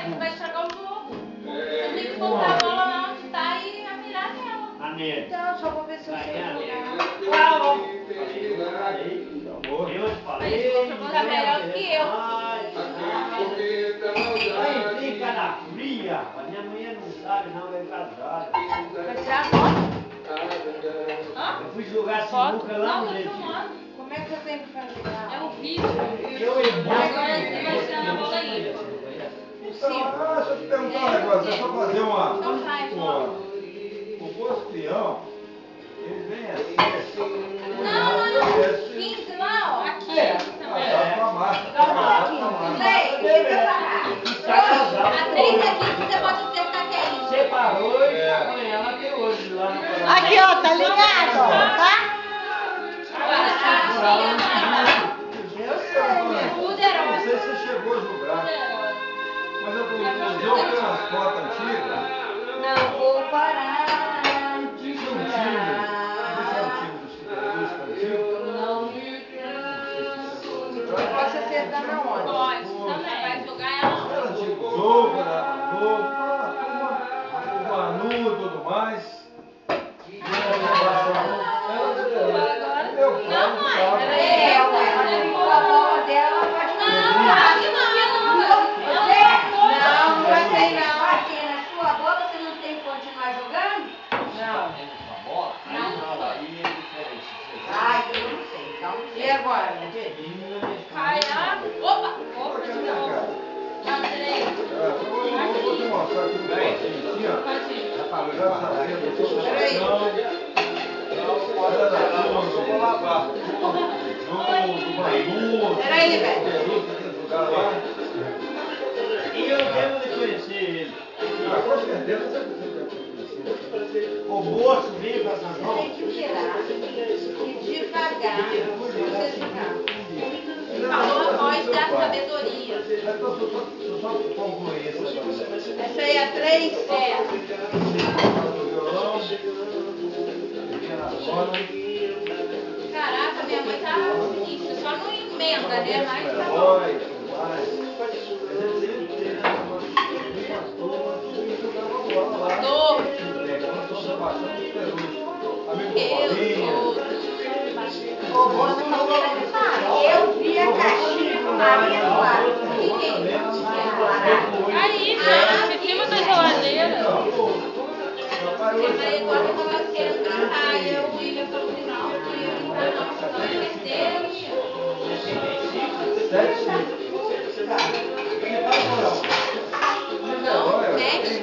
é que vai estragar o jogo. Você tem que botar a bola lá onde tá e atirar nela. A nele. Então, só vou ver se eu sei jogar. Eu te falei. Aí, você tá melhor do que eu. Aí fica na fria. A minha mulher não sabe, não, é casada. Vai tirar foto? Hã? Eu fui jogar Foto? sinuca lá Não, no tô Dentinho. filmando. Como é que eu tenho que fazer? É um vídeo. Eu e Agora você vai tirar na bola aí. Então, deixa eu te perguntar um negócio, deixa eu fazer uma... Então faz, O Poço Peão, ele vem assim... Não, 15 lá, ó. Aqui. Dá pra marcha. A 3 aqui você pode acertar que é isso. Separou e tá com ela até hoje lá no Paraná. Aqui, ó, tá ligado, ó, tá? Agora tá Eu sei, né? Não poderosa. sei se você chegou a jogar, mas o jogo tem umas fotos antigas. Não vou parar de Esse é um time jogar. do Super antigo. Não eu posso acertar na onde? Pode, também. Vai jogar ela. Era antigo jogo, era novo, o Manu e tudo mais. Não, mãe. É, a bola dela pode Não, aqui não. Não, não vai ter não. Aqui na sua bola você não tem que continuar jogando? Não. Ai, eu não sei, então. E agora? Cai lá. Opa, de novo. Tá, três. Eu vou te mostrar aqui assim, ó. Pode ir. Peraí, velho. E eu devo de conhecer ele. Com certeza você O moço veio pra São Você João. tem que virar e devagar você jogar. Falou a voz da sabedoria. só concluir isso. Essa aí é 3? Caraca, minha mãe tá sinistra. Só não emenda, né? Mas tá bom. Tô. Ô, moça, falou pra mim, eu vi a caixinha com Maria do lado. Aí, gente, em cima da geladeira. Porque a Maria Eduarda tava querendo brincar. E o William falou que não, que ia brincar não. Senão ia perder. Não, mexe.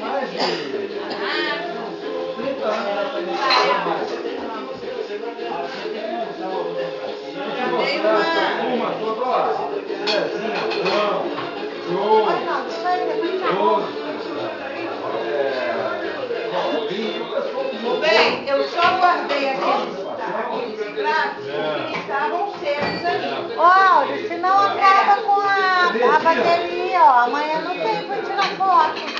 Bem, eu só guardei aqueles pratos que estavam secos ali. Ó, senão acaba com a bateria, ó. Amanhã não tem pra tirar foto.